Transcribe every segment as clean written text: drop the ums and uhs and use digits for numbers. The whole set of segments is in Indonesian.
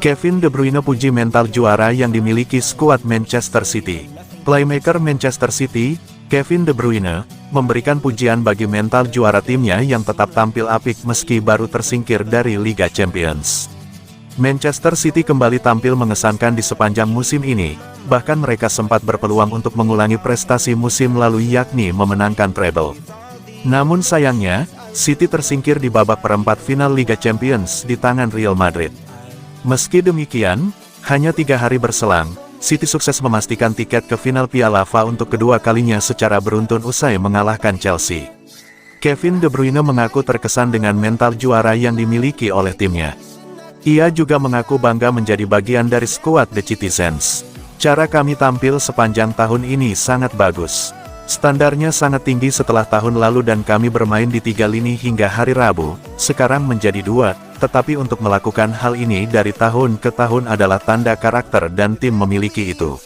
Kevin De Bruyne puji mental juara yang dimiliki skuad Manchester City. Playmaker Manchester City, Kevin De Bruyne, memberikan pujian bagi mental juara timnya yang tetap tampil apik meski baru tersingkir dari Liga Champions. Manchester City kembali tampil mengesankan di sepanjang musim ini, bahkan mereka sempat berpeluang untuk mengulangi prestasi musim lalu yakni memenangkan treble. Namun sayangnya, City tersingkir di babak perempat final Liga Champions di tangan Real Madrid. Meski demikian, hanya 3 hari berselang, City sukses memastikan tiket ke final Piala FA untuk kedua kalinya secara beruntun usai mengalahkan Chelsea. Kevin De Bruyne mengaku terkesan dengan mental juara yang dimiliki oleh timnya. Ia juga mengaku bangga menjadi bagian dari skuad The Citizens. Cara kami tampil sepanjang tahun ini sangat bagus. Standarnya sangat tinggi setelah tahun lalu dan kami bermain di 3 lini hingga hari Rabu, sekarang menjadi 2, tetapi untuk melakukan hal ini dari tahun ke tahun adalah tanda karakter dan tim memiliki itu.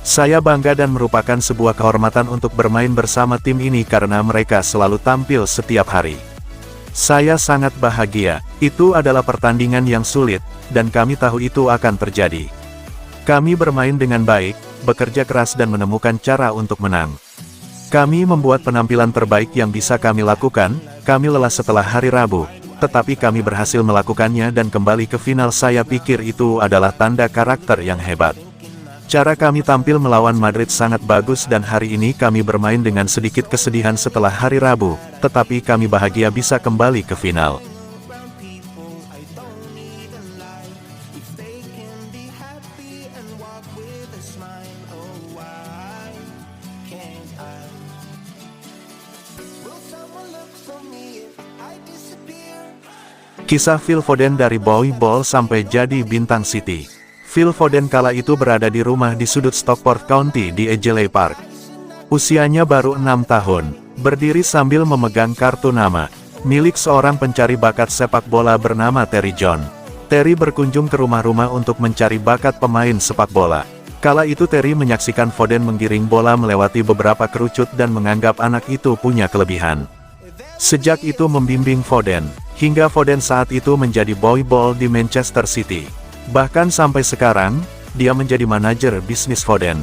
Saya bangga dan merupakan sebuah kehormatan untuk bermain bersama tim ini karena mereka selalu tampil setiap hari. Saya sangat bahagia, itu adalah pertandingan yang sulit, dan kami tahu itu akan terjadi. Kami bermain dengan baik, bekerja keras dan menemukan cara untuk menang. Kami membuat penampilan terbaik yang bisa kami lakukan, kami lelah setelah hari Rabu, tetapi kami berhasil melakukannya dan kembali ke final. Saya pikir itu adalah tanda karakter yang hebat. Cara kami tampil melawan Madrid sangat bagus dan hari ini kami bermain dengan sedikit kesedihan setelah hari Rabu, tetapi kami bahagia bisa kembali ke final. Kisah Phil Foden dari boy ball sampai jadi bintang City. Phil Foden kala itu berada di rumah di sudut Stockport County di Egeley Park. Usianya baru 6 tahun, berdiri sambil memegang kartu nama, milik seorang pencari bakat sepak bola bernama Terry John. Terry berkunjung ke rumah-rumah untuk mencari bakat pemain sepak bola. Kala itu Terry menyaksikan Foden menggiring bola melewati beberapa kerucut dan menganggap anak itu punya kelebihan. Sejak itu membimbing Foden, hingga Foden saat itu menjadi boy ball di Manchester City. Bahkan sampai sekarang, dia menjadi manajer bisnis Foden.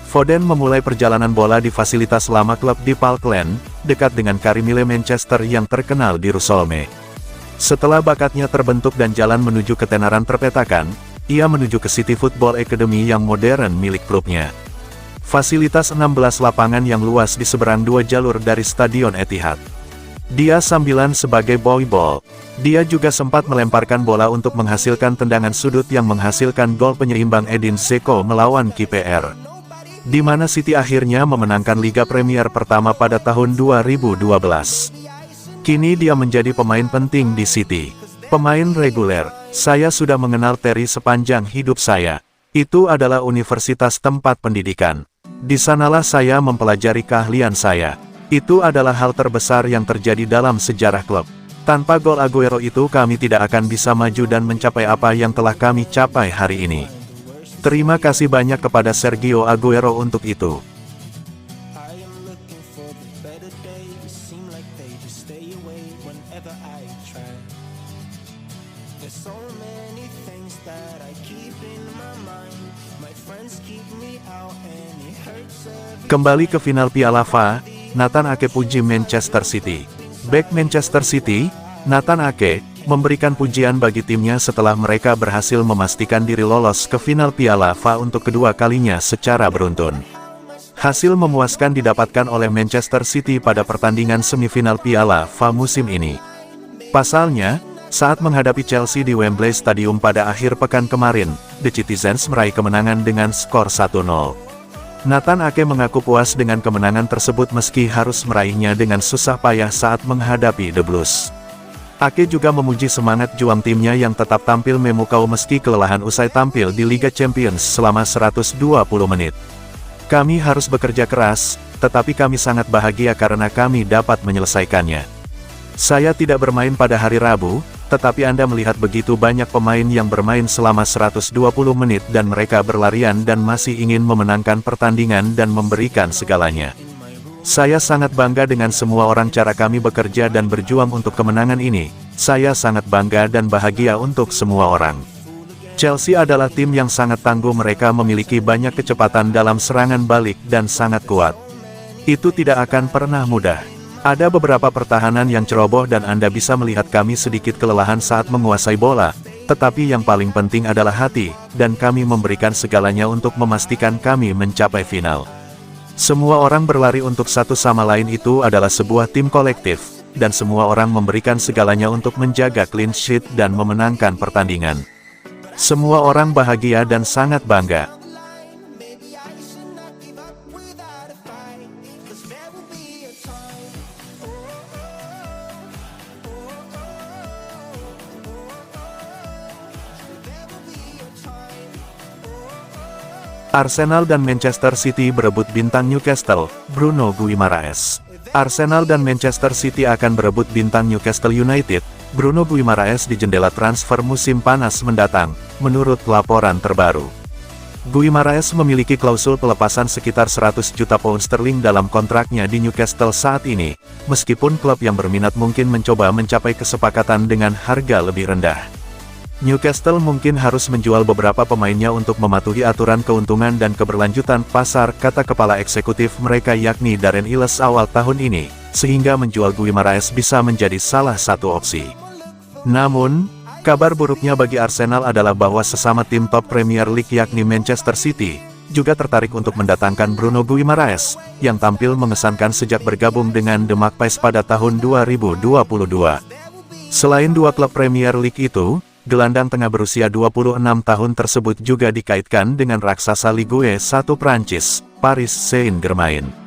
Foden memulai perjalanan bola di fasilitas lama klub di Parkland, dekat dengan Karimile Manchester yang terkenal di Rusolme. Setelah bakatnya terbentuk dan jalan menuju ketenaran terpetakan, ia menuju ke City Football Academy yang modern milik klubnya. Fasilitas 16 lapangan yang luas di seberang 2 jalur dari Stadion Etihad. Dia sambilan sebagai boy ball. Dia juga sempat melemparkan bola untuk menghasilkan tendangan sudut yang menghasilkan gol penyeimbang Edin Dzeko melawan KPR. Di mana City akhirnya memenangkan Liga Premier pertama pada tahun 2012. Kini dia menjadi pemain penting di City. Pemain reguler. Saya sudah mengenal Terry sepanjang hidup saya. Itu adalah universitas tempat pendidikan. Di sanalah saya mempelajari keahlian saya. Itu adalah hal terbesar yang terjadi dalam sejarah klub. Tanpa gol Aguero itu kami tidak akan bisa maju dan mencapai apa yang telah kami capai hari ini. Terima kasih banyak kepada Sergio Aguero untuk itu. Kembali ke final Piala FA, Nathan Ake puji Manchester City. Bek Manchester City, Nathan Ake, memberikan pujian bagi timnya setelah mereka berhasil memastikan diri lolos ke final Piala FA untuk kedua kalinya secara beruntun. Hasil memuaskan didapatkan oleh Manchester City pada pertandingan semifinal Piala FA musim ini. Pasalnya, saat menghadapi Chelsea di Wembley Stadium pada akhir pekan kemarin, The Citizens meraih kemenangan dengan skor 1-0. Nathan Ake mengaku puas dengan kemenangan tersebut meski harus meraihnya dengan susah payah saat menghadapi The Blues. Ake juga memuji semangat juang timnya yang tetap tampil memukau meski kelelahan usai tampil di Liga Champions selama 120 menit. Kami harus bekerja keras, tetapi kami sangat bahagia karena kami dapat menyelesaikannya. Saya tidak bermain pada hari Rabu, tetapi Anda melihat begitu banyak pemain yang bermain selama 120 menit dan mereka berlarian dan masih ingin memenangkan pertandingan dan memberikan segalanya. Saya sangat bangga dengan semua orang cara kami bekerja dan berjuang untuk kemenangan ini. Saya sangat bangga dan bahagia untuk semua orang. Chelsea adalah tim yang sangat tangguh, mereka memiliki banyak kecepatan dalam serangan balik dan sangat kuat. Itu tidak akan pernah mudah. Ada beberapa pertahanan yang ceroboh dan Anda bisa melihat kami sedikit kelelahan saat menguasai bola, tetapi yang paling penting adalah hati, dan kami memberikan segalanya untuk memastikan kami mencapai final. Semua orang berlari untuk satu sama lain, itu adalah sebuah tim kolektif, dan semua orang memberikan segalanya untuk menjaga clean sheet dan memenangkan pertandingan. Semua orang bahagia dan sangat bangga. Arsenal dan Manchester City berebut bintang Newcastle, Bruno Guimaraes. Arsenal dan Manchester City akan berebut bintang Newcastle United, Bruno Guimaraes di jendela transfer musim panas mendatang, menurut laporan terbaru. Guimaraes memiliki klausul pelepasan sekitar 100 juta pound sterling dalam kontraknya di Newcastle saat ini, meskipun klub yang berminat mungkin mencoba mencapai kesepakatan dengan harga lebih rendah. Newcastle mungkin harus menjual beberapa pemainnya untuk mematuhi aturan keuntungan dan keberlanjutan pasar, kata kepala eksekutif mereka yakni Darren Iles awal tahun ini, sehingga menjual Guimaraes bisa menjadi salah satu opsi. Namun, kabar buruknya bagi Arsenal adalah bahwa sesama tim top Premier League yakni Manchester City, juga tertarik untuk mendatangkan Bruno Guimaraes, yang tampil mengesankan sejak bergabung dengan The Magpies pada tahun 2022. Selain dua klub Premier League itu, gelandang tengah berusia 26 tahun tersebut juga dikaitkan dengan raksasa Ligue 1 Prancis, Paris Saint-Germain.